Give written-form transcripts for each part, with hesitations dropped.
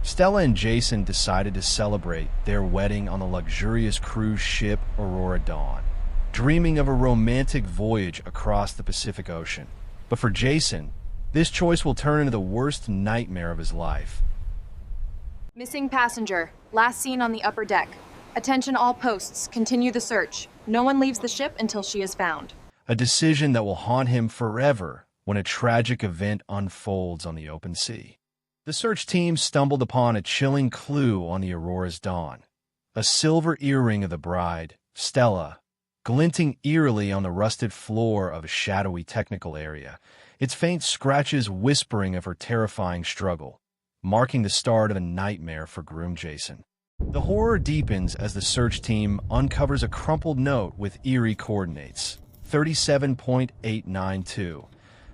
Stella and Jason decided to celebrate their wedding on the luxurious cruise ship Aurora Dawn, dreaming of a romantic voyage across the Pacific Ocean. But for Jason, this choice will turn into the worst nightmare of his life. Missing passenger. Last seen on the upper deck. Attention all posts. Continue the search. No one leaves the ship until she is found. A decision that will haunt him forever when a tragic event unfolds on the open sea. The search team stumbled upon a chilling clue on the Aurora's dawn. A silver earring of the bride, Stella, glinting eerily on the rusted floor of a shadowy technical area, its faint scratches whispering of her terrifying struggle, marking the start of a nightmare for groom Jason. The horror deepens as the search team uncovers a crumpled note with eerie coordinates, 37.892,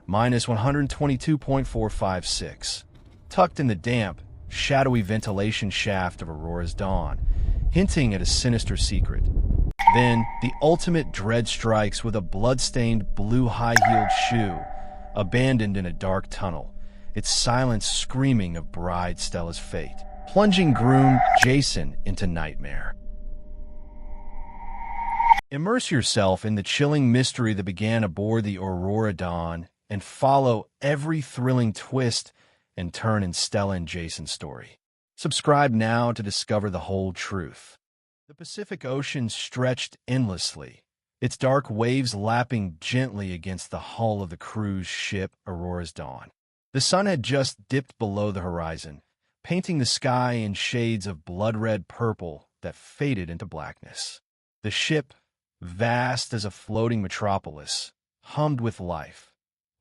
minus 122.456, tucked in the damp, shadowy ventilation shaft of Aurora's dawn, hinting at a sinister secret. Then, the ultimate dread strikes with a blood-stained blue high-heeled shoe, abandoned in a dark tunnel, its silence screaming of bride Stella's fate, plunging groom Jason into nightmare. Immerse yourself in the chilling mystery that began aboard the Aurora Dawn and follow every thrilling twist and turn in Stella and Jason's story. Subscribe now to discover the whole truth. The Pacific Ocean stretched endlessly, its dark waves lapping gently against the hull of the cruise ship Aurora's Dawn. The sun had just dipped below the horizon, painting the sky in shades of blood-red purple that faded into blackness. The ship, vast as a floating metropolis, hummed with life.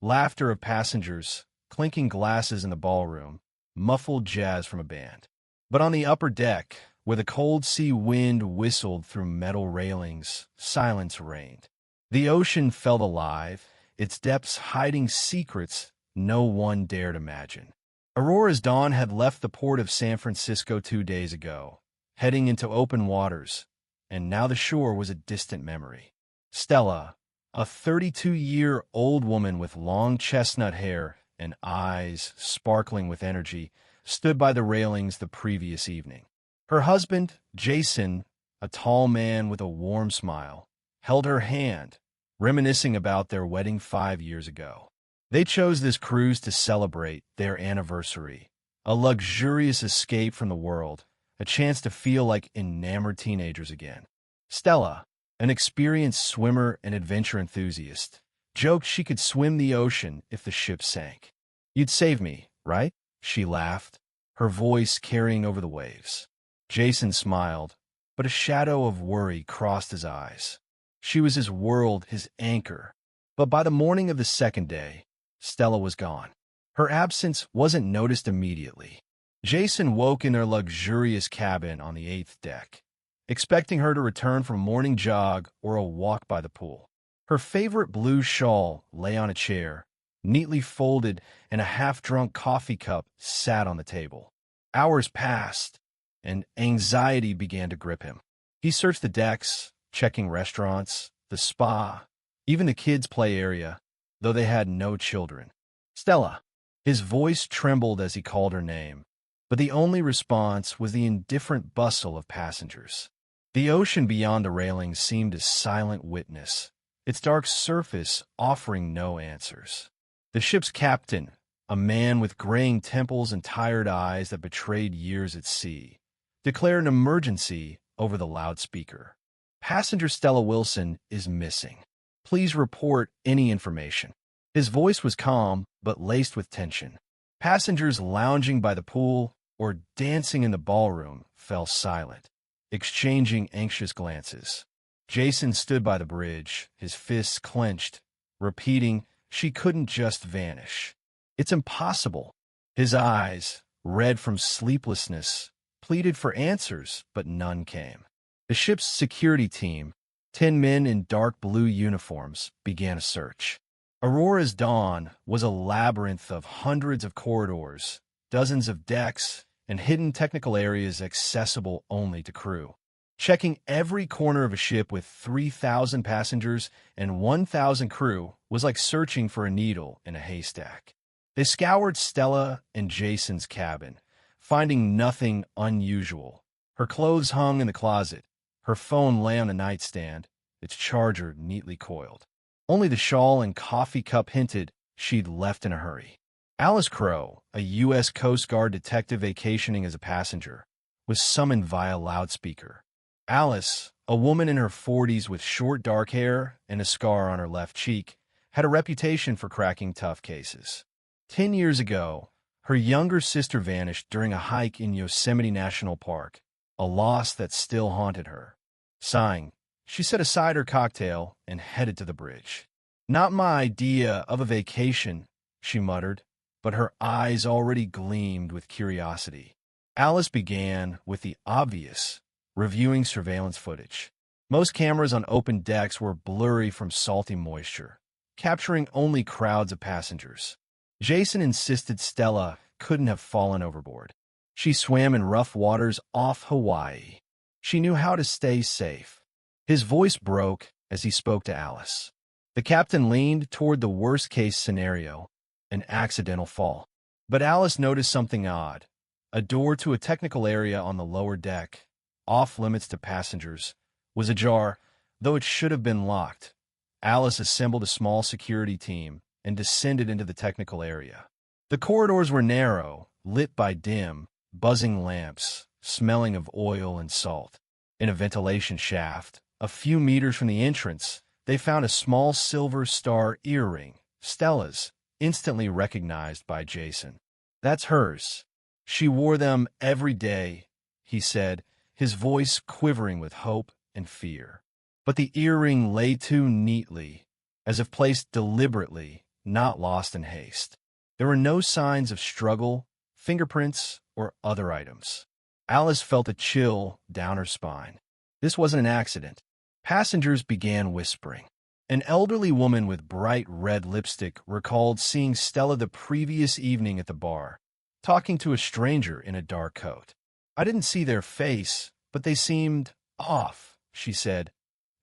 Laughter of passengers, clinking glasses in the ballroom, muffled jazz from a band. But on the upper deck, where the cold sea wind whistled through metal railings, silence reigned. The ocean felt alive, its depths hiding secrets no one dared imagine. Aurora's Dawn had left the port of San Francisco 2 days ago, heading into open waters, and now the shore was a distant memory. Stella, a 32-year-old woman with long chestnut hair and eyes sparkling with energy, stood by the railings the previous evening. Her husband, Jason, a tall man with a warm smile, held her hand, reminiscing about their wedding 5 years ago. They chose this cruise to celebrate their anniversary, a luxurious escape from the world, a chance to feel like enamored teenagers again. Stella, an experienced swimmer and adventure enthusiast, joked she could swim the ocean if the ship sank. "You'd save me, right?" she laughed, her voice carrying over the waves. Jason smiled, but a shadow of worry crossed his eyes. She was his world, his anchor. But by the morning of the second day, Stella was gone. Her absence wasn't noticed immediately. Jason woke in their luxurious cabin on the 8th deck, expecting her to return from a morning jog or a walk by the pool. Her favorite blue shawl lay on a chair, neatly folded, and a half-drunk coffee cup sat on the table. Hours passed, and anxiety began to grip him. He searched the decks, checking restaurants, the spa, even the kids' play area, though they had no children. "Stella." His voice trembled as he called her name, but the only response was the indifferent bustle of passengers. The ocean beyond the railings seemed a silent witness, its dark surface offering no answers. The ship's captain, a man with graying temples and tired eyes that betrayed years at sea, declared an emergency over the loudspeaker. "Passenger Stella Wilson is missing. Please report any information." His voice was calm, but laced with tension. Passengers lounging by the pool or dancing in the ballroom fell silent, exchanging anxious glances. Jason stood by the bridge, his fists clenched, repeating, "She couldn't just vanish. It's impossible." His eyes, red from sleeplessness, pleaded for answers, but none came. The ship's security team, 10 men in dark blue uniforms, began a search. Aurora's Dawn was a labyrinth of hundreds of corridors, dozens of decks, and hidden technical areas accessible only to crew. Checking every corner of a ship with 3,000 passengers and 1,000 crew was like searching for a needle in a haystack. They scoured Stella and Jason's cabin, finding nothing unusual. Her clothes hung in the closet. Her phone lay on the nightstand, its charger neatly coiled. Only the shawl and coffee cup hinted she'd left in a hurry. Alice Crowe, a U.S. Coast Guard detective vacationing as a passenger, was summoned via loudspeaker. Alice, a woman in her 40s with short dark hair and a scar on her left cheek, had a reputation for cracking tough cases. 10 years ago, her younger sister vanished during a hike in Yosemite National Park, a loss that still haunted her. Sighing, she set aside her cocktail and headed to the bridge. "Not my idea of a vacation," she muttered, but her eyes already gleamed with curiosity. Alice began with the obvious, reviewing surveillance footage. Most cameras on open decks were blurry from salty moisture, capturing only crowds of passengers. Jason insisted Stella couldn't have fallen overboard. She swam in rough waters off Hawaii. She knew how to stay safe. His voice broke as he spoke to Alice. The captain leaned toward the worst-case scenario, an accidental fall. But Alice noticed something odd. A door to a technical area on the lower deck, off-limits to passengers, was ajar, though it should have been locked. Alice assembled a small security team and descended into the technical area. The corridors were narrow, lit by dim, buzzing lamps, smelling of oil and salt. In a ventilation shaft, a few meters from the entrance, they found a small silver star earring, Stella's, instantly recognized by Jason. "That's hers. She wore them every day," he said, his voice quivering with hope and fear. But the earring lay too neatly, as if placed deliberately, not lost in haste. There were no signs of struggle, fingerprints, or other items. Alice felt a chill down her spine. This wasn't an accident. Passengers began whispering. An elderly woman with bright red lipstick recalled seeing Stella the previous evening at the bar, talking to a stranger in a dark coat. "I didn't see their face, but they seemed off," she said,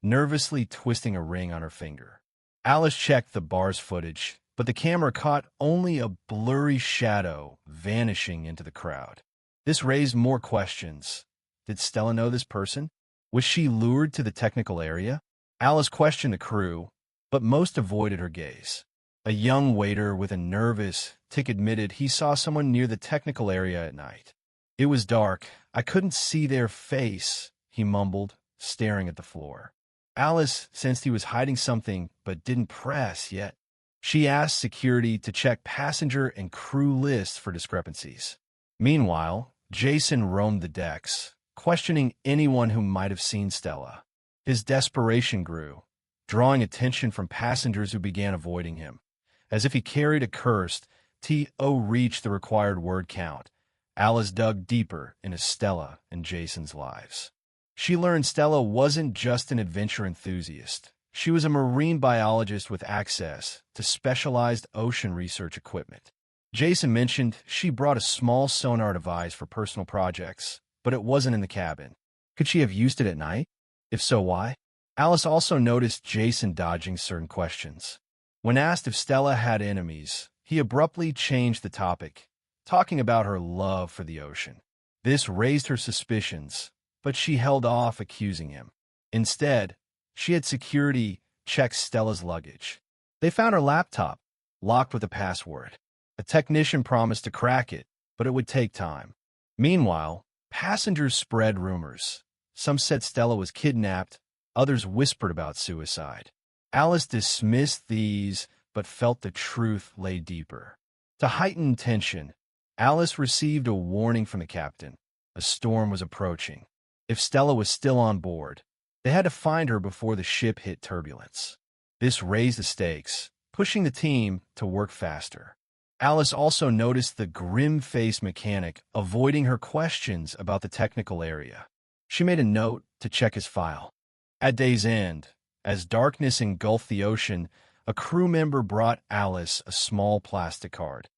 nervously twisting a ring on her finger. Alice checked the bar's footage, but the camera caught only a blurry shadow vanishing into the crowd. This raised more questions. Did Stella know this person? Was she lured to the technical area? Alice questioned the crew, but most avoided her gaze. A young waiter with a nervous tick admitted he saw someone near the technical area at night. "It was dark. I couldn't see their face," he mumbled, staring at the floor. Alice sensed he was hiding something but didn't press yet. She asked security to check passenger and crew lists for discrepancies. Meanwhile, Jason roamed the decks, questioning anyone who might have seen Stella. His desperation grew, drawing attention from passengers who began avoiding him. As if he carried a curse, T.O. reached the required word count. Alice dug deeper into Stella and Jason's lives. She learned Stella wasn't just an adventure enthusiast. She was a marine biologist with access to specialized ocean research equipment. Jason mentioned she brought a small sonar device for personal projects, but it wasn't in the cabin. Could she have used it at night? If so, why? Alice also noticed Jason dodging certain questions. When asked if Stella had enemies, he abruptly changed the topic, talking about her love for the ocean. This raised her suspicions, but she held off accusing him. Instead, she had security check Stella's luggage. They found her laptop, locked with a password. A technician promised to crack it, but it would take time. Meanwhile, passengers spread rumors. Some said Stella was kidnapped, others whispered about suicide. Alice dismissed these, but felt the truth lay deeper. To heighten tension, Alice received a warning from the captain. A storm was approaching. If Stella was still on board, they had to find her before the ship hit turbulence. This raised the stakes, pushing the team to work faster. Alice also noticed the grim-faced mechanic avoiding her questions about the technical area. She made a note to check his file. At day's end, as darkness engulfed the ocean, a crew member brought Alice a small plastic card,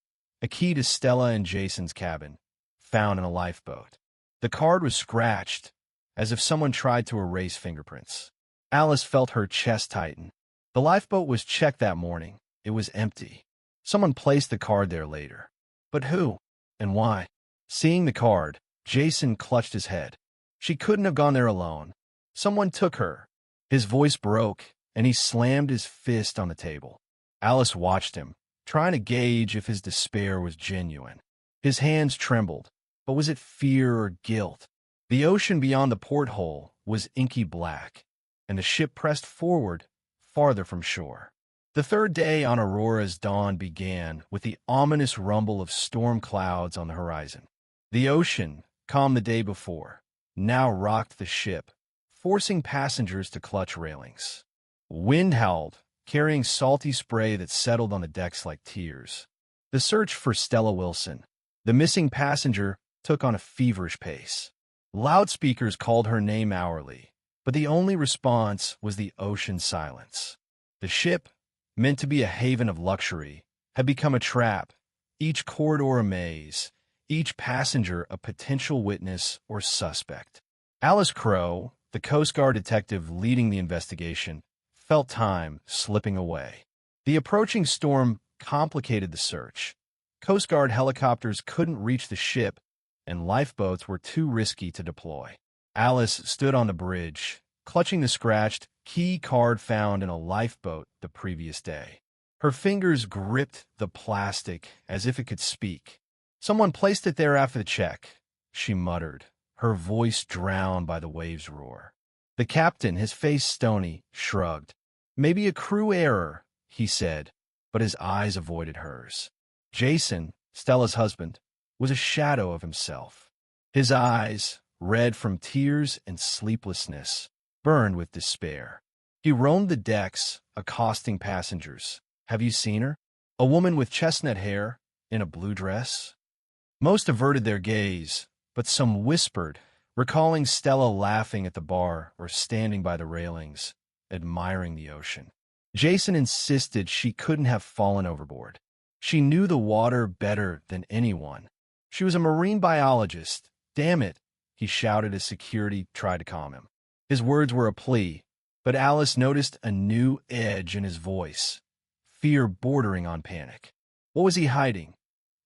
a key to Stella and Jason's cabin, found in a lifeboat. The card was scratched, as if someone tried to erase fingerprints. Alice felt her chest tighten. The lifeboat was checked that morning. It was empty. Someone placed the card there later. But who? And why? Seeing the card, Jason clutched his head. She couldn't have gone there alone. Someone took her. His voice broke, and he slammed his fist on the table. Alice watched him, trying to gauge if his despair was genuine. His hands trembled, but was it fear or guilt? The ocean beyond the porthole was inky black, and the ship pressed forward, farther from shore. The third day on Aurora's dawn began with the ominous rumble of storm clouds on the horizon. The ocean, calm the day before, now rocked the ship, forcing passengers to clutch railings. Wind howled, carrying salty spray that settled on the decks like tears. The search for Stella Wilson, the missing passenger, took on a feverish pace. Loudspeakers called her name hourly, but the only response was the ocean silence. The ship, meant to be a haven of luxury, had become a trap, each corridor a maze, each passenger a potential witness or suspect. Alice Crowe, the Coast Guard detective leading the investigation, felt time slipping away. The approaching storm complicated the search. Coast Guard helicopters couldn't reach the ship, and lifeboats were too risky to deploy. Alice stood on the bridge, clutching the scratched key card found in a lifeboat the previous day. Her fingers gripped the plastic as if it could speak. "Someone placed it there after the check," she muttered, her voice drowned by the waves' roar. The captain, his face stony, shrugged. "Maybe a crew error," he said, but his eyes avoided hers. Jason, Stella's husband, was a shadow of himself. His eyes, red from tears and sleeplessness, burned with despair. He roamed the decks, accosting passengers. "Have you seen her? A woman with chestnut hair, in a blue dress?" Most averted their gaze, but some whispered, recalling Stella laughing at the bar or standing by the railings, admiring the ocean. Jason insisted she couldn't have fallen overboard. She knew the water better than anyone. She was a marine biologist. "Damn it," he shouted as security tried to calm him. His words were a plea, but Alice noticed a new edge in his voice, fear bordering on panic. What was he hiding?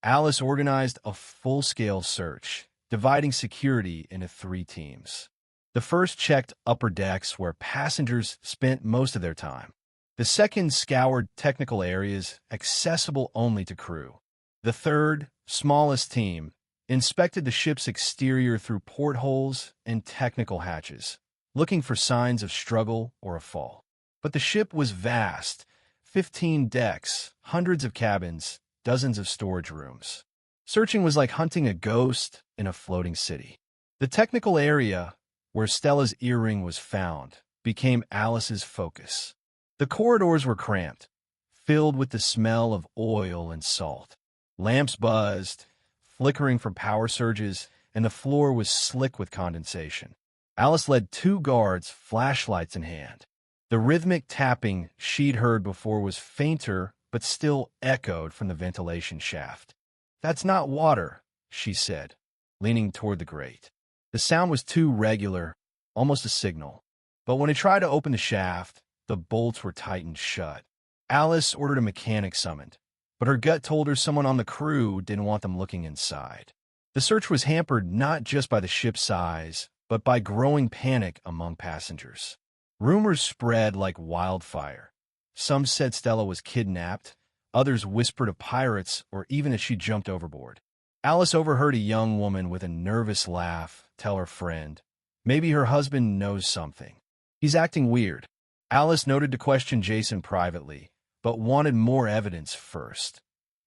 Alice organized a full-scale search, dividing security into 3 teams. The first checked upper decks where passengers spent most of their time. The second scoured technical areas accessible only to crew. The third, smallest team, inspected the ship's exterior through portholes and technical hatches, looking for signs of struggle or a fall. But the ship was vast, 15 decks, hundreds of cabins, dozens of storage rooms. Searching was like hunting a ghost in a floating city. The technical area, where Stella's earring was found, became Alice's focus. The corridors were cramped, filled with the smell of oil and salt. Lamps buzzed, flickering from power surges, and the floor was slick with condensation. Alice led 2 guards, flashlights in hand. The rhythmic tapping she'd heard before was fainter, but still echoed from the ventilation shaft. "That's not water," she said, leaning toward the grate. The sound was too regular, almost a signal. But when it tried to open the shaft, the bolts were tightened shut. Alice ordered a mechanic summoned, but her gut told her someone on the crew didn't want them looking inside. The search was hampered not just by the ship's size, but by growing panic among passengers. Rumors spread like wildfire. Some said Stella was kidnapped, others whispered of pirates or even that she jumped overboard. Alice overheard a young woman with a nervous laugh tell her friend, "Maybe her husband knows something. He's acting weird." Alice noted to question Jason privately, but wanted more evidence first.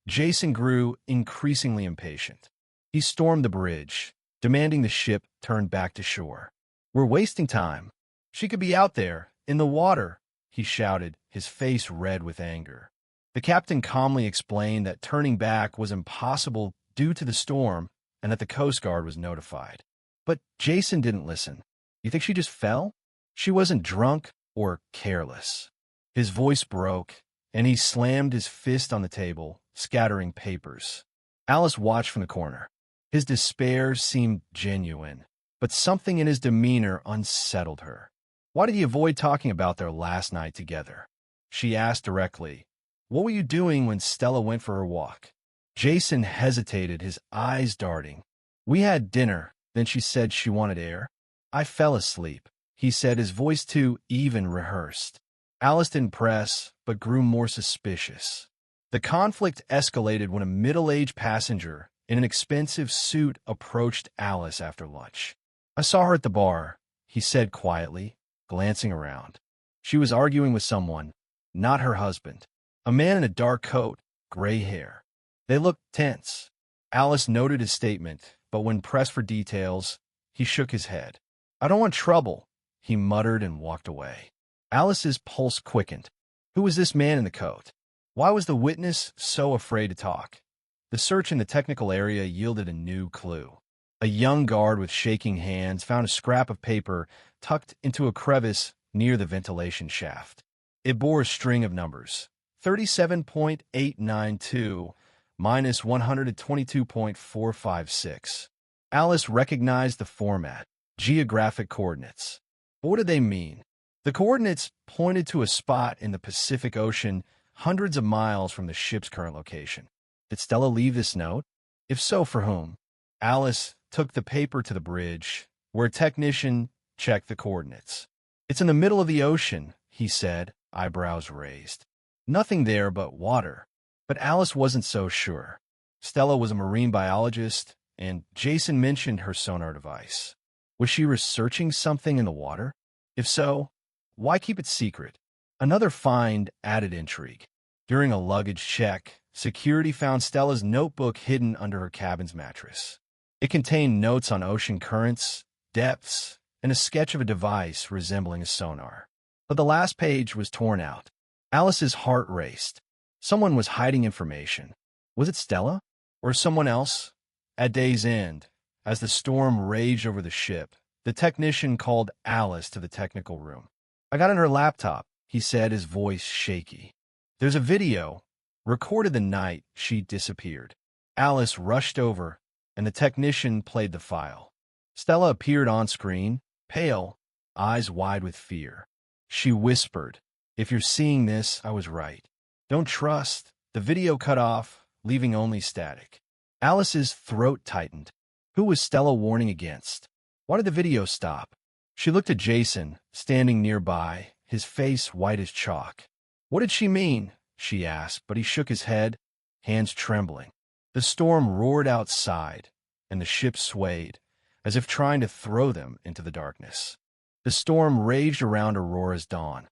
Jason grew increasingly impatient. He stormed the bridge, demanding the ship turn back to shore. "We're wasting time. She could be out there, in the water," he shouted, his face red with anger. The captain calmly explained that turning back was impossible due to the storm and that the Coast Guard was notified. But Jason didn't listen. "You think she just fell? She wasn't drunk or careless." His voice broke, and he slammed his fist on the table, scattering papers. Alice watched from the corner. His despair seemed genuine, but something in his demeanor unsettled her. "Why did you avoid talking about their last night together?" she asked directly. "What were you doing when Stella went for her walk?" Jason hesitated, his eyes darting. We had dinner, then she said she wanted air. I fell asleep, he said, his voice too even rehearsed. Alice didn't press, but grew more suspicious. The conflict escalated when a middle-aged passenger in an expensive suit approached Alice after lunch. I saw her at the bar, he said quietly, glancing around. She was arguing with someone, not her husband. A man in a dark coat, gray hair. They looked tense. Alice noted his statement, but when pressed for details, he shook his head. I don't want trouble, he muttered and walked away. Alice's pulse quickened. Who was this man in the coat? Why was the witness so afraid to talk? The search in the technical area yielded a new clue. A young guard with shaking hands found a scrap of paper tucked into a crevice near the ventilation shaft. It bore a string of numbers, 37.892 minus 122.456. Alice recognized the format, geographic coordinates. But what did they mean? The coordinates pointed to a spot in the Pacific Ocean hundreds of miles from the ship's current location. Did Stella leave this note? If so, for whom? Alice took the paper to the bridge, where a technician checked the coordinates. It's in the middle of the ocean, he said, eyebrows raised. Nothing there but water. But Alice wasn't so sure. Stella was a marine biologist, and Jason mentioned her sonar device. Was she researching something in the water? If so, why keep it secret? Another find added intrigue. During a luggage check, security found Stella's notebook hidden under her cabin's mattress. It contained notes on ocean currents, depths, and a sketch of a device resembling a sonar. But the last page was torn out. Alice's heart raced. Someone was hiding information. Was it Stella? Or someone else? At day's end, as the storm raged over the ship, the technician called Alice to the technical room. I got on her laptop, he said, his voice shaky. There's a video, recorded the night she disappeared. Alice rushed over, and the technician played the file. Stella appeared on screen, pale, eyes wide with fear. She whispered, "If you're seeing this, I was right. Don't trust." The video cut off, leaving only static. Alice's throat tightened. Who was Stella warning against? Why did the video stop? She looked at Jason, standing nearby, his face white as chalk. What did she mean? She asked, but he shook his head, hands trembling. The storm roared outside, and the ship swayed, as if trying to throw them into the darkness. The storm raged around Aurora's dawn,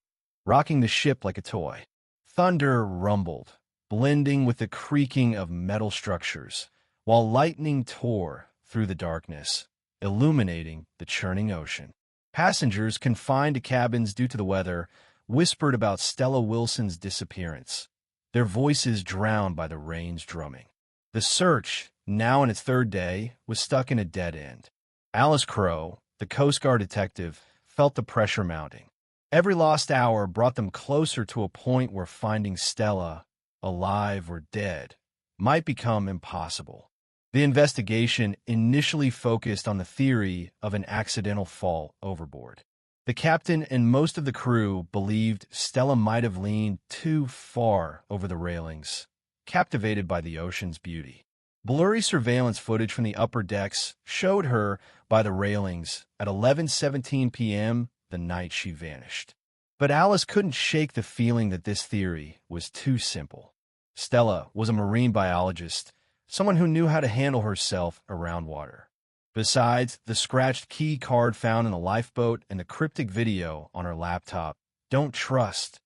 rocking the ship like a toy. Thunder rumbled, blending with the creaking of metal structures, while lightning tore through the darkness, illuminating the churning ocean. Passengers confined to cabins due to the weather whispered about Stella Wilson's disappearance, their voices drowned by the rain's drumming. The search, now in its third day, was stuck in a dead end. Alice Crowe, the Coast Guard detective, felt the pressure mounting. Every lost hour brought them closer to a point where finding Stella, alive or dead, might become impossible. The investigation initially focused on the theory of an accidental fall overboard. The captain and most of the crew believed Stella might have leaned too far over the railings, captivated by the ocean's beauty. Blurry surveillance footage from the upper decks showed her by the railings at 11:17 p.m. the night she vanished. But Alice couldn't shake the feeling that this theory was too simple. Stella was a marine biologist, someone who knew how to handle herself around water. Besides, the scratched key card found in the lifeboat and the cryptic video on her laptop, "Don't trust,"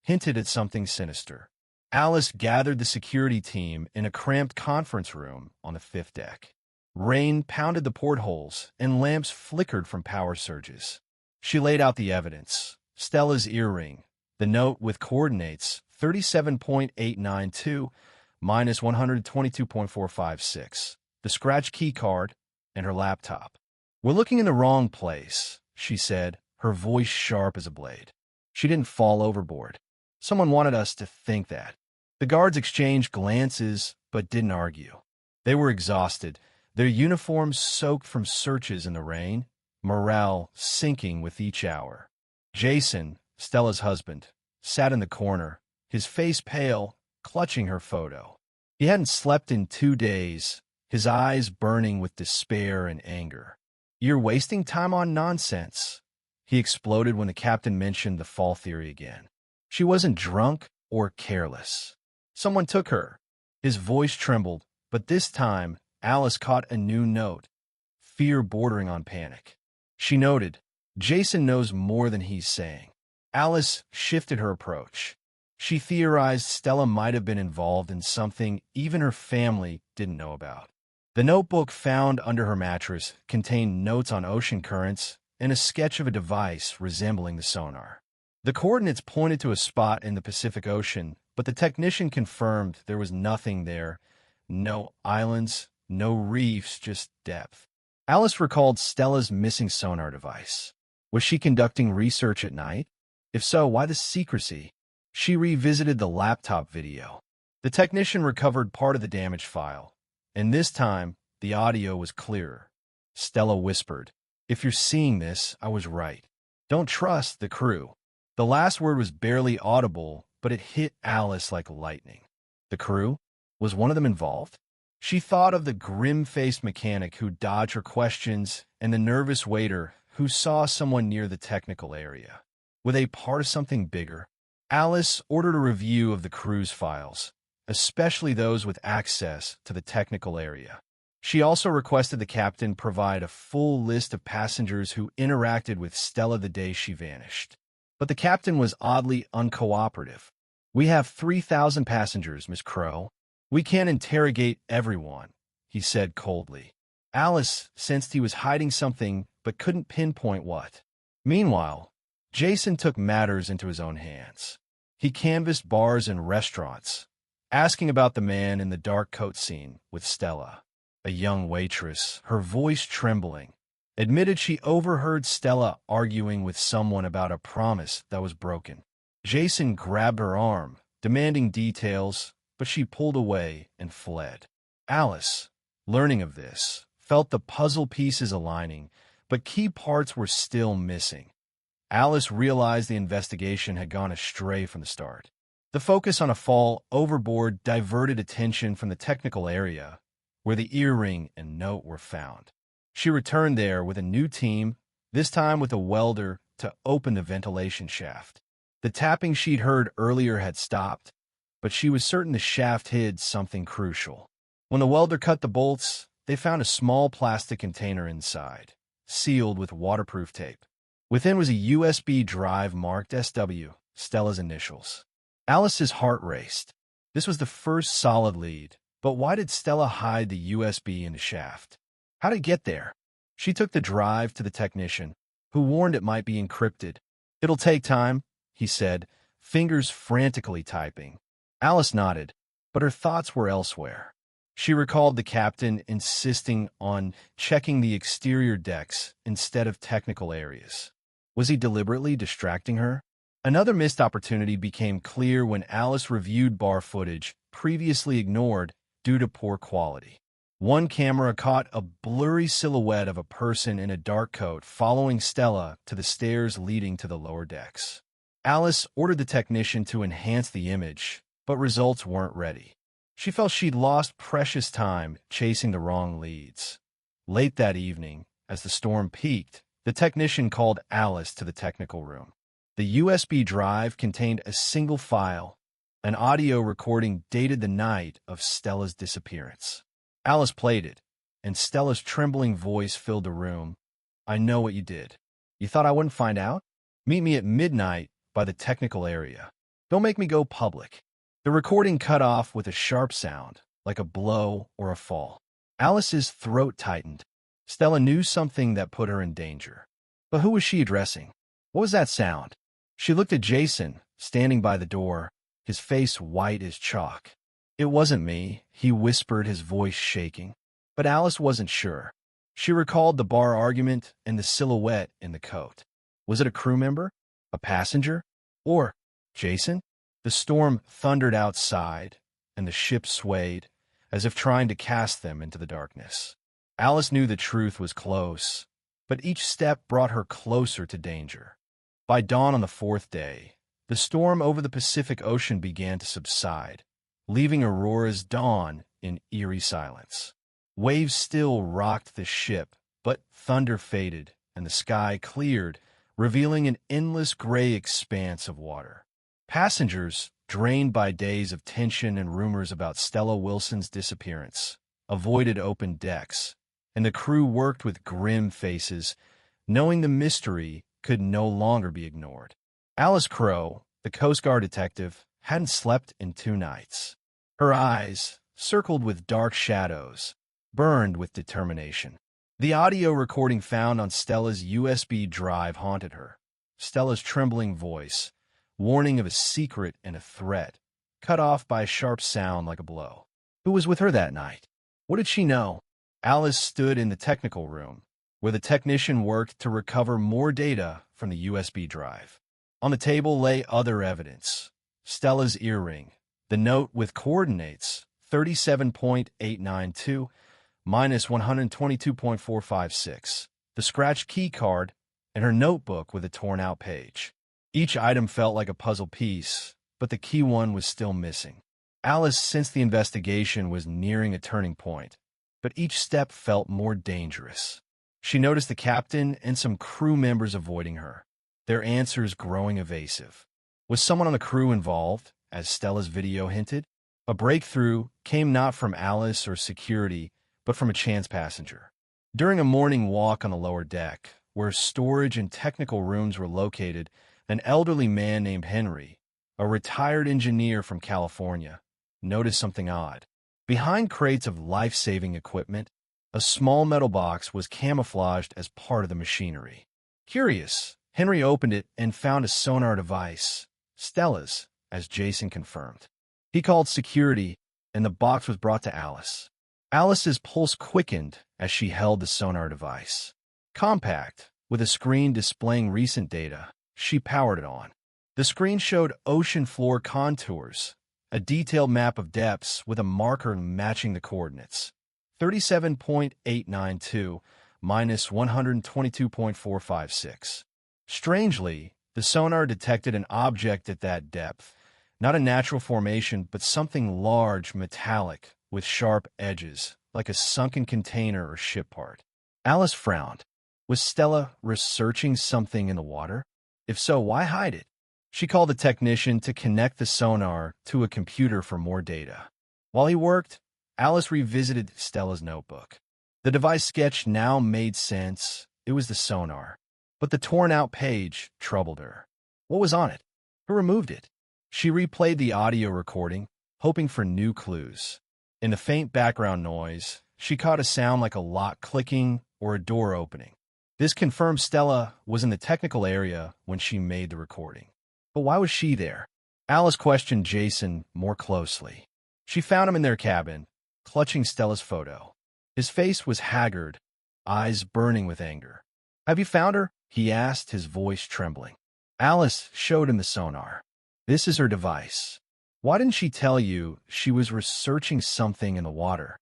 hinted at something sinister. Alice gathered the security team in a cramped conference room on the fifth deck. Rain pounded the portholes, and lamps flickered from power surges. She laid out the evidence: Stella's earring, the note with coordinates 37.892 minus 122.456, the scratch key card, and her laptop. "We're looking in the wrong place," she said, her voice sharp as a blade. She didn't fall overboard. Someone wanted us to think that. The guards exchanged glances, but didn't argue. They were exhausted, their uniforms soaked from searches in the rain, morale sinking with each hour. Jason, Stella's husband, sat in the corner, his face pale, clutching her photo. He hadn't slept in 2 days, his eyes burning with despair and anger. "You're wasting time on nonsense," he exploded when the captain mentioned the fall theory again. "She wasn't drunk or careless. Someone took her." His voice trembled, but this time Alice caught a new note, fear bordering on panic. She noted, "Jason knows more than he's saying." Alice shifted her approach. She theorized Stella might have been involved in something even her family didn't know about. The notebook found under her mattress contained notes on ocean currents and a sketch of a device resembling the sonar. The coordinates pointed to a spot in the Pacific Ocean, but the technician confirmed there was nothing there. No islands, no reefs, just depth. Alice recalled Stella's missing sonar device. Was she conducting research at night? If so, why the secrecy? She revisited the laptop video. The technician recovered part of the damaged file, and this time, the audio was clearer. Stella whispered, "If you're seeing this, I was right. Don't trust the crew." The last word was barely audible, but it hit Alice like lightning. The crew? Was one of them involved? She thought of the grim-faced mechanic who dodged her questions and the nervous waiter who saw someone near the technical area. Were they part of something bigger? Alice ordered a review of the crew's files, especially those with access to the technical area. She also requested the captain provide a full list of passengers who interacted with Stella the day she vanished. But the captain was oddly uncooperative. "We have 3,000 passengers, Miss Crow. We can't interrogate everyone," he said coldly. Alice sensed he was hiding something but couldn't pinpoint what. Meanwhile, Jason took matters into his own hands. He canvassed bars and restaurants, asking about the man in the dark coat scene with Stella. A young waitress, her voice trembling, admitted she overheard Stella arguing with someone about a promise that was broken. Jason grabbed her arm, demanding details, but she pulled away and fled. Alice, learning of this, felt the puzzle pieces aligning, but key parts were still missing. Alice realized the investigation had gone astray from the start. The focus on a fall overboard diverted attention from the technical area, where the earring and note were found. She returned there with a new team, this time with a welder to open the ventilation shaft. The tapping she'd heard earlier had stopped, but she was certain the shaft hid something crucial. When the welder cut the bolts, they found a small plastic container inside, sealed with waterproof tape. Within was a USB drive marked SW, Stella's initials. Alice's heart raced. This was the first solid lead, but why did Stella hide the USB in the shaft? How did it get there? She took the drive to the technician, who warned it might be encrypted. "It'll take time," he said, fingers frantically typing. Alice nodded, but her thoughts were elsewhere. She recalled the captain insisting on checking the exterior decks instead of technical areas. Was he deliberately distracting her? Another missed opportunity became clear when Alice reviewed bar footage previously ignored due to poor quality. One camera caught a blurry silhouette of a person in a dark coat following Stella to the stairs leading to the lower decks. Alice ordered the technician to enhance the image, but results weren't ready. She felt she'd lost precious time chasing the wrong leads. Late that evening, as the storm peaked, the technician called Alice to the technical room. The USB drive contained a single file, an audio recording dated the night of Stella's disappearance. Alice played it, and Stella's trembling voice filled the room. "I know what you did. You thought I wouldn't find out? Meet me at midnight by the technical area. Don't make me go public." The recording cut off with a sharp sound, like a blow or a fall. Alice's throat tightened. Stella knew something that put her in danger. But who was she addressing? What was that sound? She looked at Jason, standing by the door, his face white as chalk. "It wasn't me," he whispered, his voice shaking. But Alice wasn't sure. She recalled the bar argument and the silhouette in the coat. Was it a crew member? A passenger? Or Jason? The storm thundered outside, and the ship swayed, as if trying to cast them into the darkness. Alice knew the truth was close, but each step brought her closer to danger. By dawn on the fourth day, the storm over the Pacific Ocean began to subside, leaving Aurora's dawn in eerie silence. Waves still rocked the ship, but thunder faded and the sky cleared, revealing an endless gray expanse of water. Passengers, drained by days of tension and rumors about Stella Wilson's disappearance, avoided open decks, and the crew worked with grim faces, knowing the mystery could no longer be ignored. Alice Crowe, the Coast Guard detective, hadn't slept in 2 nights. Her eyes, circled with dark shadows, burned with determination. The audio recording found on Stella's USB drive haunted her. Stella's trembling voice, warning of a secret and a threat, cut off by a sharp sound like a blow. Who was with her that night? What did she know? Alice stood in the technical room, where the technician worked to recover more data from the USB drive. On the table lay other evidence. Stella's earring, the note with coordinates 37.892 minus 122.456, the scratched key card, and her notebook with a torn-out page. Each item felt like a puzzle piece, but the key one was still missing. Alice sensed the investigation was nearing a turning point, but each step felt more dangerous. She noticed the captain and some crew members avoiding her, their answers growing evasive. Was someone on the crew involved, as Stella's video hinted? A breakthrough came not from Alice or security, but from a chance passenger. During a morning walk on the lower deck, where storage and technical rooms were located, an elderly man named Henry, a retired engineer from California, noticed something odd. Behind crates of life-saving equipment, a small metal box was camouflaged as part of the machinery. Curious, Henry opened it and found a sonar device, Stella's, as Jason confirmed. He called security, and the box was brought to Alice. Alice's pulse quickened as she held the sonar device. Compact, with a screen displaying recent data, she powered it on. The screen showed ocean floor contours, a detailed map of depths with a marker matching the coordinates. 37.892 minus 122.456. Strangely, the sonar detected an object at that depth, not a natural formation, but something large, metallic, with sharp edges, like a sunken container or ship part. Alice frowned. Was Stella researching something in the water? If so, why hide it? She called the technician to connect the sonar to a computer for more data. While he worked, Alice revisited Stella's notebook. The device sketch now made sense. It was the sonar. But the torn-out page troubled her. What was on it? Who removed it? She replayed the audio recording, hoping for new clues. In the faint background noise, she caught a sound like a lock clicking or a door opening. This confirmed Stella was in the technical area when she made the recording. But why was she there? Alice questioned Jason more closely. She found him in their cabin, clutching Stella's photo. His face was haggard, eyes burning with anger. "Have you found her?" he asked, his voice trembling. Alice showed him the sonar. "This is her device. Why didn't she tell you she was researching something in the water?"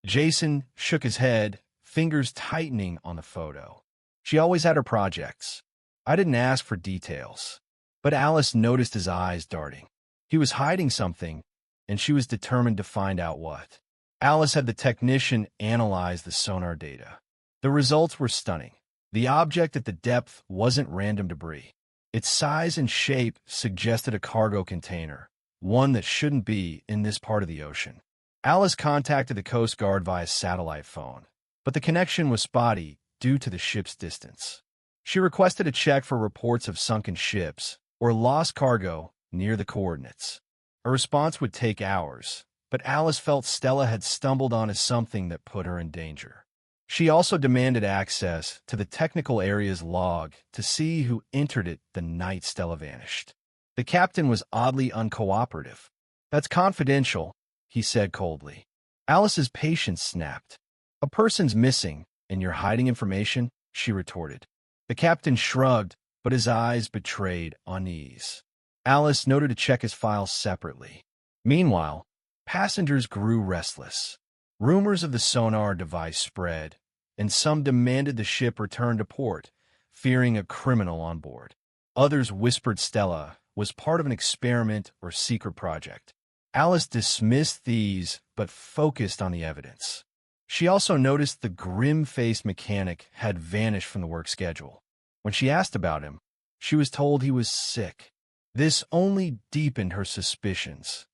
Jason shook his head, fingers tightening on the photo. "She always had her projects. I didn't ask for details." But Alice noticed his eyes darting. He was hiding something, and she was determined to find out what. Alice had the technician analyze the sonar data. The results were stunning. The object at the depth wasn't random debris. Its size and shape suggested a cargo container, one that shouldn't be in this part of the ocean. Alice contacted the Coast Guard via satellite phone, but the connection was spotty due to the ship's distance. She requested a check for reports of sunken ships or lost cargo near the coordinates. A response would take hours, but Alice felt Stella had stumbled onto something that put her in danger. She also demanded access to the technical area's log to see who entered it the night Stella vanished. The captain was oddly uncooperative. "That's confidential," he said coldly. Alice's patience snapped. "A person's missing, and you're hiding information?" she retorted. The captain shrugged, but his eyes betrayed unease. Alice noted to check his files separately. Meanwhile, passengers grew restless. Rumors of the sonar device spread, and some demanded the ship return to port, fearing a criminal on board. Others whispered Stella was part of an experiment or secret project. Alice dismissed these, but focused on the evidence. She also noticed the grim-faced mechanic had vanished from the work schedule. When she asked about him, she was told he was sick. This only deepened her suspicions.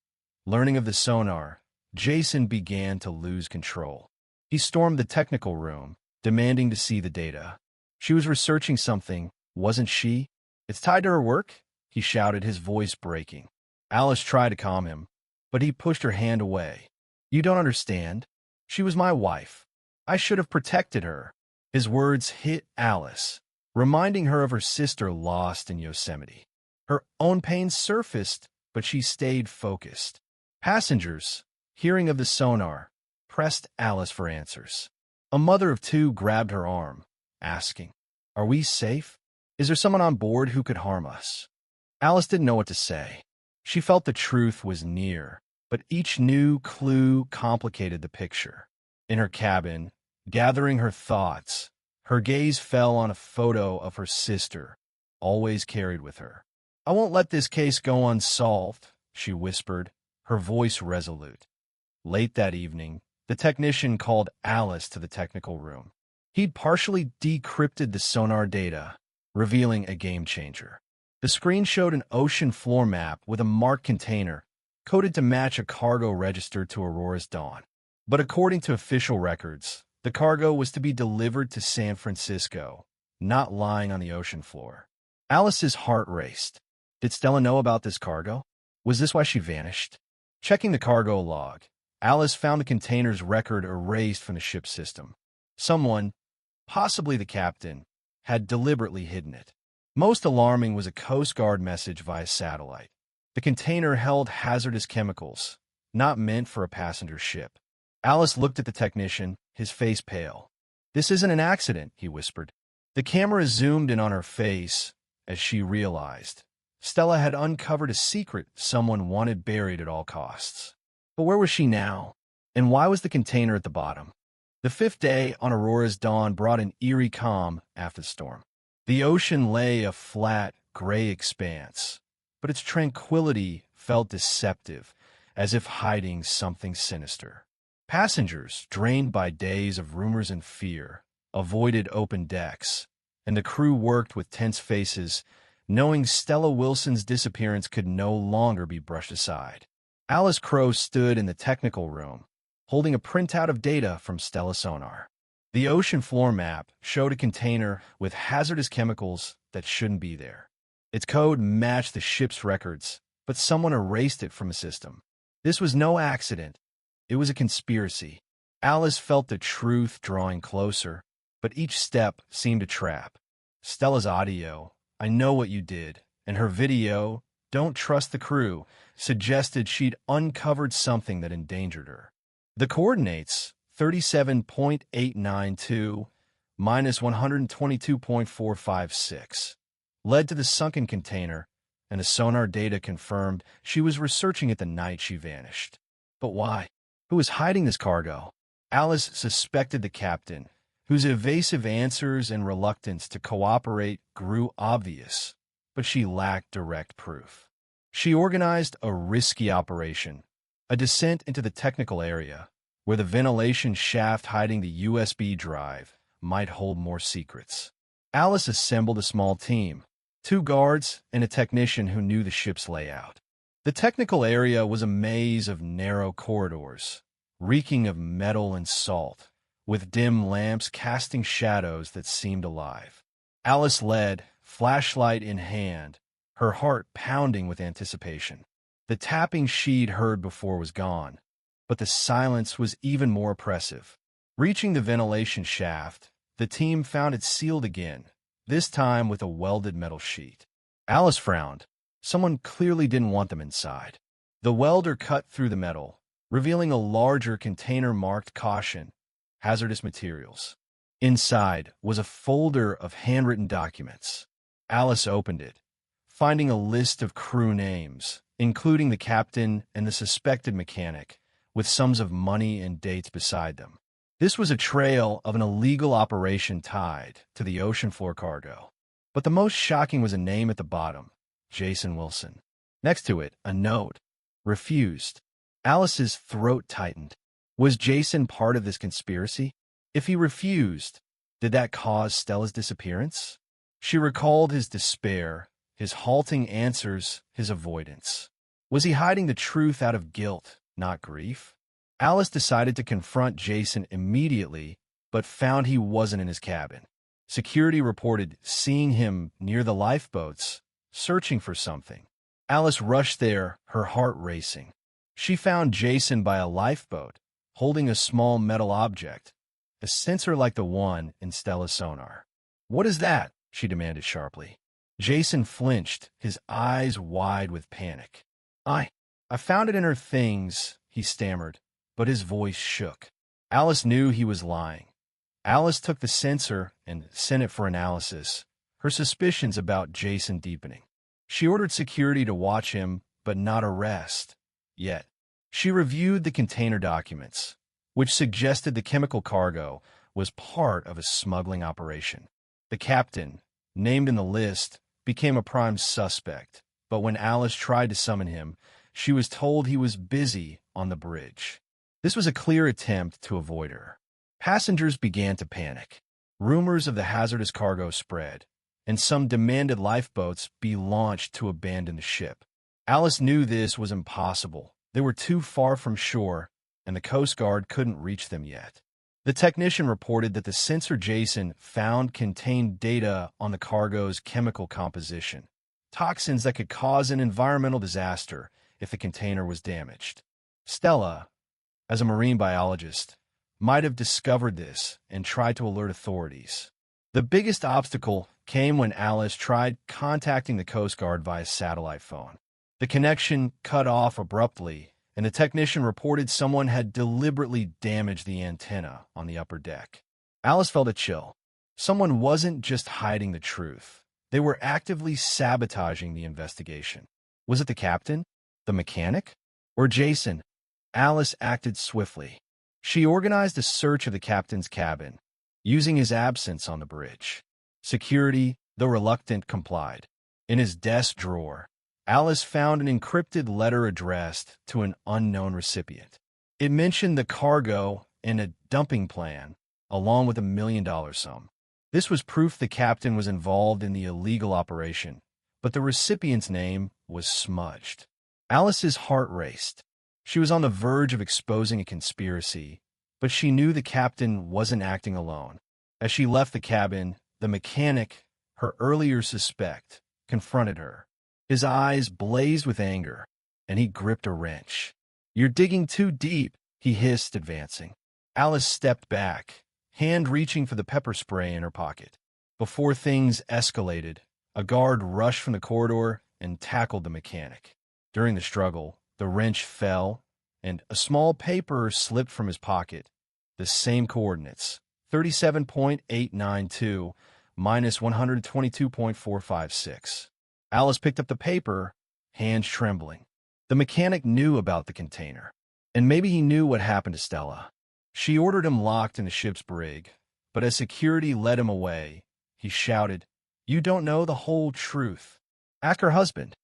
Learning of the sonar, Jason began to lose control. He stormed the technical room, demanding to see the data. She was researching something, wasn't she? It's tied to her work, he shouted, his voice breaking. Alice tried to calm him, but he pushed her hand away. You don't understand. She was my wife. I should have protected her. His words hit Alice, reminding her of her sister lost in Yosemite. Her own pain surfaced, but she stayed focused. Passengers, hearing of the sonar, pressed Alice for answers. A mother of two grabbed her arm, asking, Are we safe? Is there someone on board who could harm us? Alice didn't know what to say. She felt the truth was near, but each new clue complicated the picture. In her cabin, gathering her thoughts, her gaze fell on a photo of her sister, always carried with her. I won't let this case go unsolved, she whispered, her voice resolute. Late that evening, the technician called Alice to the technical room. He'd partially decrypted the sonar data, revealing a game-changer. The screen showed an ocean floor map with a marked container, coded to match a cargo registered to Aurora's Dawn. But according to official records, the cargo was to be delivered to San Francisco, not lying on the ocean floor. Alice's heart raced. Did Stella know about this cargo? Was this why she vanished? Checking the cargo log, Alice found the container's record erased from the ship's system. Someone, possibly the captain, had deliberately hidden it. Most alarming was a Coast Guard message via satellite. The container held hazardous chemicals, not meant for a passenger ship. Alice looked at the technician, his face pale. This isn't an accident, he whispered. The camera zoomed in on her face as she realized Stella had uncovered a secret someone wanted buried at all costs. But where was she now? And why was the container at the bottom? The fifth day on Aurora's Dawn brought an eerie calm after the storm. The ocean lay a flat, gray expanse, but its tranquility felt deceptive, as if hiding something sinister. Passengers, drained by days of rumors and fear, avoided open decks, and the crew worked with tense faces, knowing Stella Wilson's disappearance could no longer be brushed aside. Alice Crowe stood in the technical room, holding a printout of data from Stella sonar. The ocean floor map showed a container with hazardous chemicals that shouldn't be there. Its code matched the ship's records, but someone erased it from the system. This was no accident. It was a conspiracy. Alice felt the truth drawing closer, but each step seemed a trap. Stella's audio, I know what you did, and her video, don't trust the crew, suggested she'd uncovered something that endangered her. The coordinates, 37.892 minus 122.456, led to the sunken container, and the sonar data confirmed she was researching it the night she vanished. But why? Who was hiding this cargo? Alice suspected the captain, whose evasive answers and reluctance to cooperate grew obvious, but she lacked direct proof. She organized a risky operation, a descent into the technical area, where the ventilation shaft hiding the USB drive might hold more secrets. Alice assembled a small team, 2 guards and a technician who knew the ship's layout. The technical area was a maze of narrow corridors, reeking of metal and salt, with dim lamps casting shadows that seemed alive. Alice led, flashlight in hand, her heart pounding with anticipation. The tapping she'd heard before was gone, but the silence was even more oppressive. Reaching the ventilation shaft, the team found it sealed again, this time with a welded metal sheet. Alice frowned. Someone clearly didn't want them inside. The welder cut through the metal, revealing a larger container marked "Caution, hazardous materials." Inside was a folder of handwritten documents. Alice opened it, finding a list of crew names, including the captain and the suspected mechanic, with sums of money and dates beside them. This was a trail of an illegal operation tied to the ocean floor cargo. But the most shocking was a name at the bottom, Jason Wilson. Next to it, a note, refused. Alice's throat tightened. Was Jason part of this conspiracy? If he refused, did that cause Stella's disappearance? She recalled his despair, his halting answers, his avoidance. Was he hiding the truth out of guilt, not grief? Alice decided to confront Jason immediately, but found he wasn't in his cabin. Security reported seeing him near the lifeboats, searching for something. Alice rushed there, her heart racing. She found Jason by a lifeboat, holding a small metal object, a sensor like the one in Stella's sonar. "What is that?" she demanded sharply. Jason flinched, his eyes wide with panic. I found it in her things," he stammered, but his voice shook. Alice knew he was lying. Alice took the sensor and sent it for analysis, her suspicions about Jason deepening. She ordered security to watch him, but not arrest. Yet, she reviewed the container documents, which suggested the chemical cargo was part of a smuggling operation. The captain, named in the list, became a prime suspect, but when Alice tried to summon him, she was told he was busy on the bridge. This was a clear attempt to avoid her. Passengers began to panic. Rumors of the hazardous cargo spread, and some demanded lifeboats be launched to abandon the ship. Alice knew this was impossible. They were too far from shore, and the Coast Guard couldn't reach them yet. The technician reported that the sensor Jason found contained data on the cargo's chemical composition, toxins that could cause an environmental disaster if the container was damaged. Stella, as a marine biologist, might have discovered this and tried to alert authorities. The biggest obstacle came when Alice tried contacting the Coast Guard via satellite phone. The connection cut off abruptly, and the technician reported someone had deliberately damaged the antenna on the upper deck. Alice felt a chill. Someone wasn't just hiding the truth. They were actively sabotaging the investigation. Was it the captain, the mechanic, or Jason? Alice acted swiftly. She organized a search of the captain's cabin, using his absence on the bridge. Security, though reluctant, complied. In his desk drawer, Alice found an encrypted letter addressed to an unknown recipient. It mentioned the cargo and a dumping plan, along with $1 million sum. This was proof the captain was involved in the illegal operation, but the recipient's name was smudged. Alice's heart raced. She was on the verge of exposing a conspiracy, but she knew the captain wasn't acting alone. As she left the cabin, the mechanic, her earlier suspect, confronted her. His eyes blazed with anger, and he gripped a wrench. "You're digging too deep," he hissed, advancing. Alice stepped back, hand reaching for the pepper spray in her pocket. Before things escalated, a guard rushed from the corridor and tackled the mechanic. During the struggle, the wrench fell, and a small paper slipped from his pocket. The same coordinates, 37.892 minus 122.456. Alice picked up the paper, hands trembling. The mechanic knew about the container, and maybe he knew what happened to Stella. She ordered him locked in the ship's brig, but as security led him away, he shouted, "You don't know the whole truth. Ask her husband."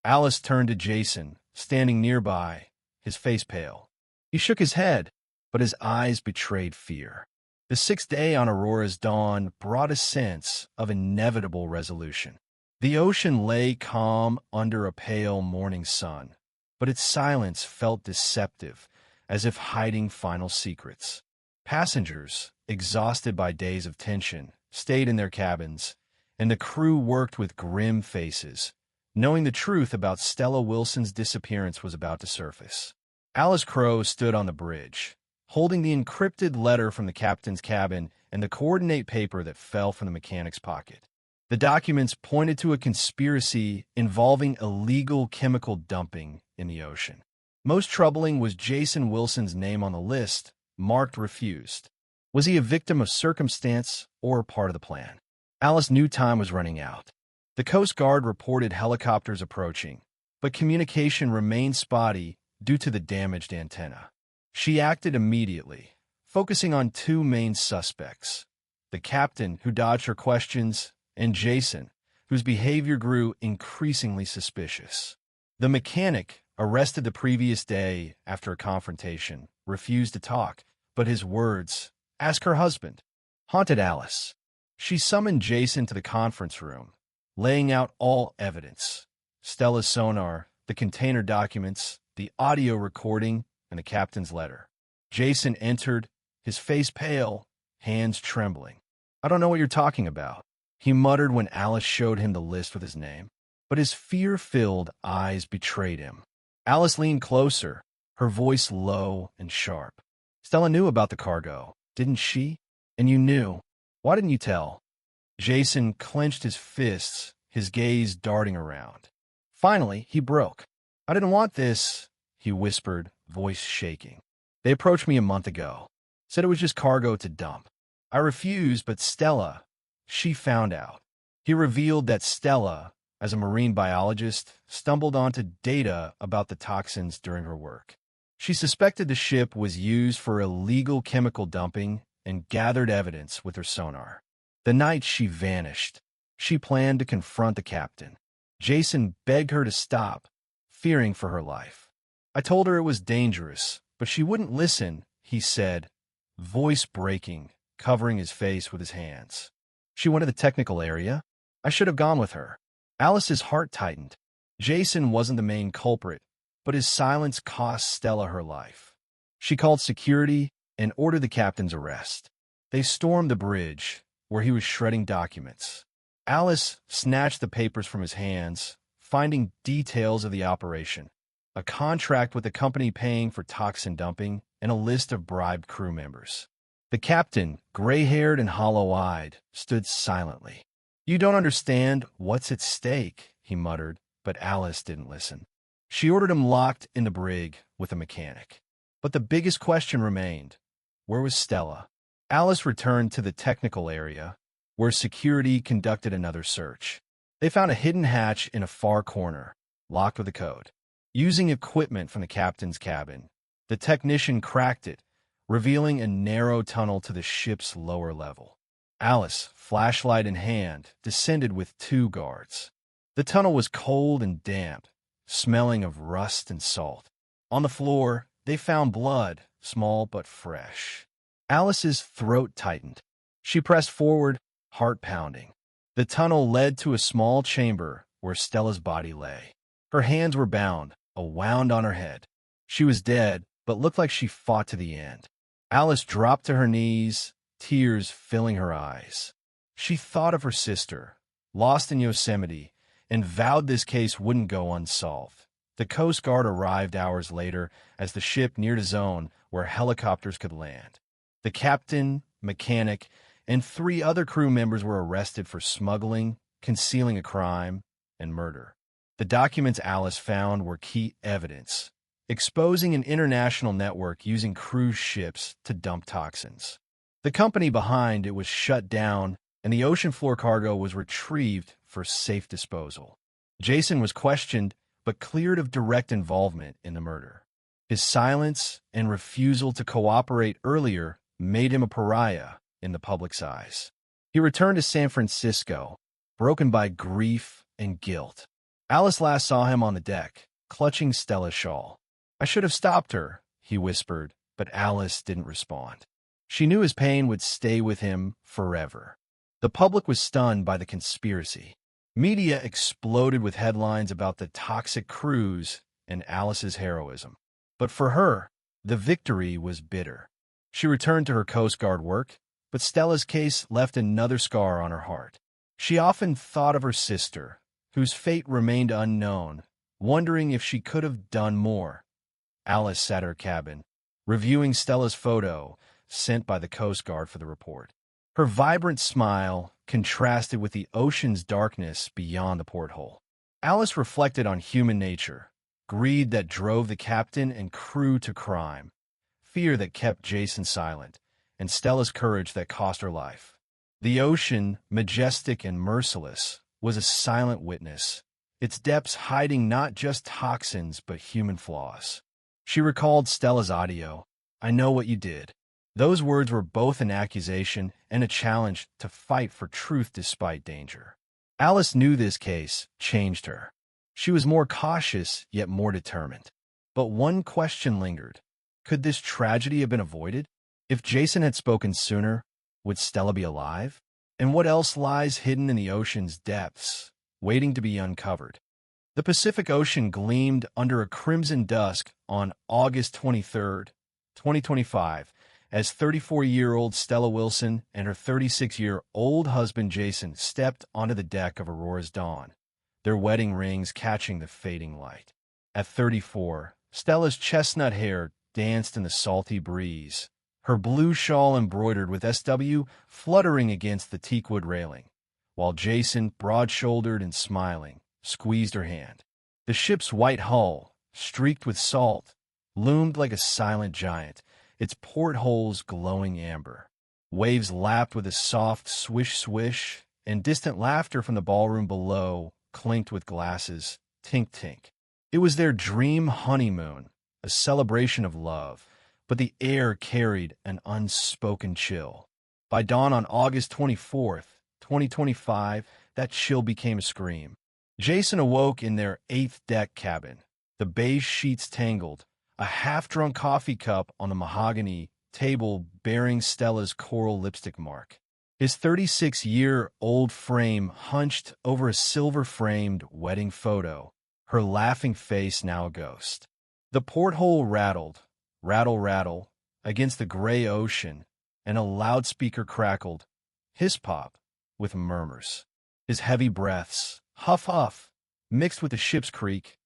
Alice turned to Jason, standing nearby, his face pale. He shook his head, but his eyes betrayed fear. The sixth day on Aurora's dawn brought a sense of inevitable resolution. The ocean lay calm under a pale morning sun, but its silence felt deceptive, as if hiding final secrets. Passengers, exhausted by days of tension, stayed in their cabins, and the crew worked with grim faces, knowing the truth about Stella Wilson's disappearance was about to surface. Alice Crowe stood on the bridge, holding the encrypted letter from the captain's cabin and the coordinate paper that fell from the mechanic's pocket. The documents pointed to a conspiracy involving illegal chemical dumping in the ocean. Most troubling was Jason Wilson's name on the list, marked refused. Was he a victim of circumstance or part of the plan? Alice knew time was running out. The Coast Guard reported helicopters approaching, but communication remained spotty due to the damaged antenna. She acted immediately, focusing on two main suspects: the captain, who dodged her questions, and Jason, whose behavior grew increasingly suspicious. The mechanic, arrested the previous day after a confrontation, refused to talk, but his words, "Ask her husband," haunted Alice. She summoned Jason to the conference room, laying out all evidence: Stella's sonar, the container documents, the audio recording, and the captain's letter. Jason entered, his face pale, hands trembling. "I don't know what you're talking about," he muttered when Alice showed him the list with his name. But his fear-filled eyes betrayed him. Alice leaned closer, her voice low and sharp. "Stella knew about the cargo, didn't she? And you knew. Why didn't you tell?" Jason clenched his fists, his gaze darting around. Finally, he broke. "I didn't want this," he whispered, voice shaking. "They approached me a month ago. Said it was just cargo to dump. I refused, but Stella, she found out." He revealed that Stella, as a marine biologist, stumbled onto data about the toxins during her work. She suspected the ship was used for illegal chemical dumping and gathered evidence with her sonar. The night she vanished, she planned to confront the captain. Jason begged her to stop, fearing for her life. "I told her it was dangerous, but she wouldn't listen," he said, voice breaking, covering his face with his hands. "She went to the technical area. I should have gone with her." Alice's heart tightened. Jason wasn't the main culprit, but his silence cost Stella her life. She called security and ordered the captain's arrest. They stormed the bridge, where he was shredding documents. Alice snatched the papers from his hands, finding details of the operation: a contract with the company paying for toxin dumping, and a list of bribed crew members. The captain, gray-haired and hollow-eyed, stood silently. "You don't understand what's at stake," he muttered, but Alice didn't listen. She ordered him locked in the brig with a mechanic. But the biggest question remained: where was Stella? Alice returned to the technical area, where security conducted another search. They found a hidden hatch in a far corner, locked with a code. Using equipment from the captain's cabin, the technician cracked it, revealing a narrow tunnel to the ship's lower level. Alice, flashlight in hand, descended with 2 guards. The tunnel was cold and damp, smelling of rust and salt. On the floor, they found blood, small but fresh. Alice's throat tightened. She pressed forward, heart pounding. The tunnel led to a small chamber where Stella's body lay. Her hands were bound, a wound on her head. She was dead, but looked like she fought to the end. Alice dropped to her knees, tears filling her eyes. She thought of her sister, lost in Yosemite, and vowed this case wouldn't go unsolved. The Coast Guard arrived hours later as the ship neared a zone where helicopters could land. The captain, mechanic, and 3 other crew members were arrested for smuggling, concealing a crime, and murder. The documents Alice found were key evidence, exposing an international network using cruise ships to dump toxins. The company behind it was shut down, and the ocean floor cargo was retrieved for safe disposal. Jason was questioned, but cleared of direct involvement in the murder. His silence and refusal to cooperate earlier made him a pariah in the public's eyes. He returned to San Francisco, broken by grief and guilt. Alice last saw him on the deck, clutching Stella's shawl. "I should have stopped her," he whispered, but Alice didn't respond. She knew his pain would stay with him forever. The public was stunned by the conspiracy. Media exploded with headlines about the toxic cruise and Alice's heroism. But for her, the victory was bitter. She returned to her Coast Guard work, but Stella's case left another scar on her heart. She often thought of her sister, whose fate remained unknown, wondering if she could have done more. Alice sat at her cabin, reviewing Stella's photo sent by the Coast Guard for the report. Her vibrant smile contrasted with the ocean's darkness beyond the porthole. Alice reflected on human nature, greed that drove the captain and crew to crime, fear that kept Jason silent, and Stella's courage that cost her life. The ocean, majestic and merciless, was a silent witness, its depths hiding not just toxins but human flaws. She recalled Stella's audio, "I know what you did." Those words were both an accusation and a challenge to fight for truth despite danger. Alice knew this case changed her. She was more cautious, yet more determined. But one question lingered. Could this tragedy have been avoided? If Jason had spoken sooner, would Stella be alive? And what else lies hidden in the ocean's depths, waiting to be uncovered? The Pacific Ocean gleamed under a crimson dusk on August 23rd, 2025, as 34-year-old Stella Wilson and her 36-year-old husband Jason stepped onto the deck of Aurora's Dawn, their wedding rings catching the fading light. At 34, Stella's chestnut hair danced in the salty breeze, her blue shawl embroidered with SW fluttering against the teakwood railing, while Jason, broad-shouldered and smiling, squeezed her hand. The ship's white hull, streaked with salt, loomed like a silent giant, its portholes glowing amber. Waves lapped with a soft swish-swish, and distant laughter from the ballroom below clinked with glasses, tink-tink. It was their dream honeymoon, a celebration of love, but the air carried an unspoken chill. By dawn on August 24th, 2025, that chill became a scream. Jason awoke in their 8th deck cabin, the beige sheets tangled, a half-drunk coffee cup on the mahogany table bearing Stella's coral lipstick mark. His 36-year-old frame hunched over a silver-framed wedding photo, her laughing face now a ghost. The porthole rattled, rattle, against the gray ocean, and a loudspeaker crackled, hiss-pop, with murmurs. His heavy breaths, huff, mixed with the ship's creak,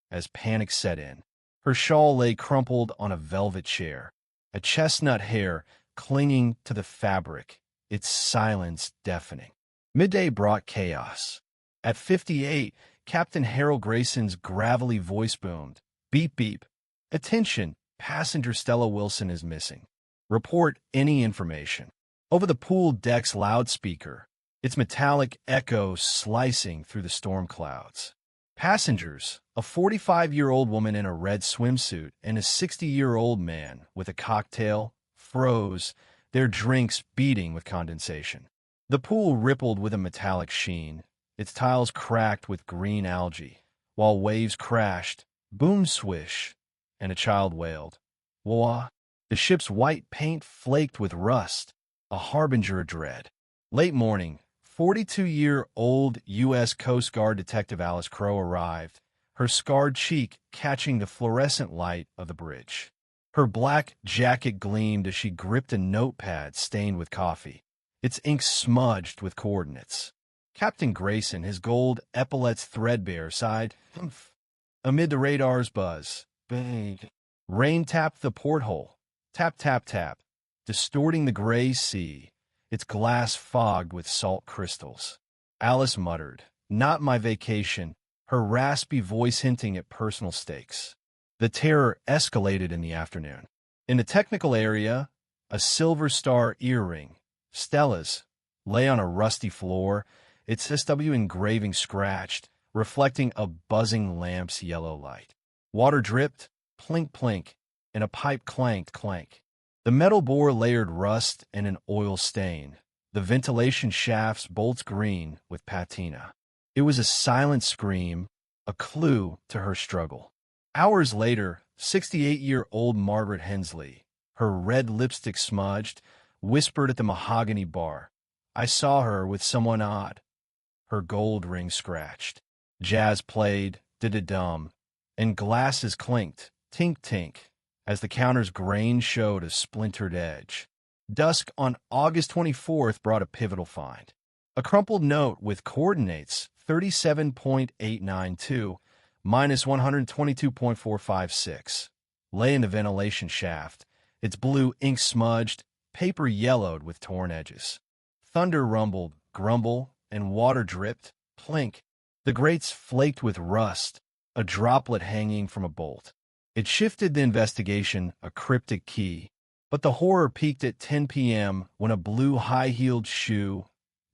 as panic set in. Her shawl lay crumpled on a velvet chair, a chestnut hair clinging to the fabric, its silence deafening. Midday brought chaos. At 58, Captain Harold Grayson's gravelly voice boomed, beep, beep. Attention, passenger Stella Wilson is missing. Report any information. Over the pool deck's loudspeaker, its metallic echo slicing through the storm clouds. Passengers, a 45-year-old woman in a red swimsuit and a 60-year-old man with a cocktail, froze, their drinks beating with condensation. The pool rippled with a metallic sheen, its tiles cracked with green algae, while waves crashed, boom swish, and a child wailed. Wah! The ship's white paint flaked with rust, a harbinger of dread. Late morning, 42-year-old U.S. Coast Guard Detective Alice Crowe arrived, her scarred cheek catching the fluorescent light of the bridge. Her black jacket gleamed as she gripped a notepad stained with coffee, its ink smudged with coordinates. Captain Grayson, his gold epaulets threadbare, sighed, humph. Amid the radar's buzz, bang. Rain tapped the porthole, tap, distorting the gray sea, its glass fogged with salt crystals. Alice muttered, "Not my vacation," her raspy voice hinting at personal stakes. The terror escalated in the afternoon. In the technical area, a silver star earring, Stella's, lay on a rusty floor, its SW engraving scratched, reflecting a buzzing lamp's yellow light. Water dripped, plink, and a pipe clanked, clank. The metal bore layered rust and an oil stain, the ventilation shaft's bolts green with patina. It was a silent scream, a clue to her struggle. Hours later, 68-year-old Margaret Hensley, her red lipstick smudged, whispered at the mahogany bar, "I saw her with someone odd." Her gold ring scratched. Jazz played, did-a-dum, and glasses clinked, tink, as the counter's grain showed a splintered edge. Dusk on August 24th brought a pivotal find. A crumpled note with coordinates 37.892 minus 122.456 lay in the ventilation shaft, its blue ink smudged, paper yellowed with torn edges. Thunder rumbled, grumble, and water dripped, plink. The grates flaked with rust, a droplet hanging from a bolt. It shifted the investigation a cryptic key, but the horror peaked at 10 p.m. when a blue high-heeled shoe,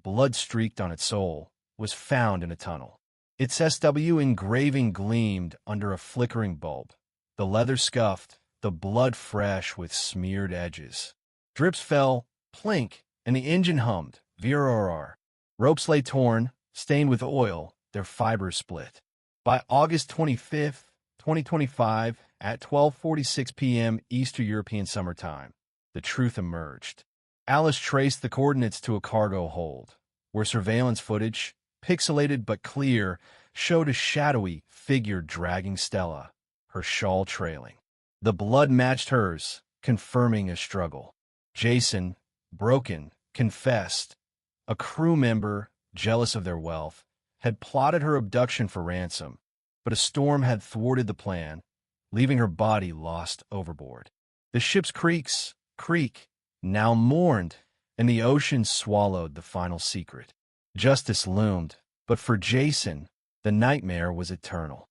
blood-streaked on its sole, was found in a tunnel. Its SW engraving gleamed under a flickering bulb, the leather scuffed, the blood fresh with smeared edges. Drips fell, plink, and the engine hummed, VRR. Ropes lay torn, stained with oil, their fibers split. By August 25th, 2025, at 12:46 p.m. Eastern European Summer Time. The truth emerged. Alice traced the coordinates to a cargo hold, where surveillance footage, pixelated but clear, showed a shadowy figure dragging Stella, her shawl trailing. The blood matched hers, confirming a struggle. Jason, broken, confessed. A crew member, jealous of their wealth, had plotted her abduction for ransom, but a storm had thwarted the plan, leaving her body lost overboard. The ship's creak, now mourned, and the ocean swallowed the final secret. Justice loomed, but for Jason, the nightmare was eternal.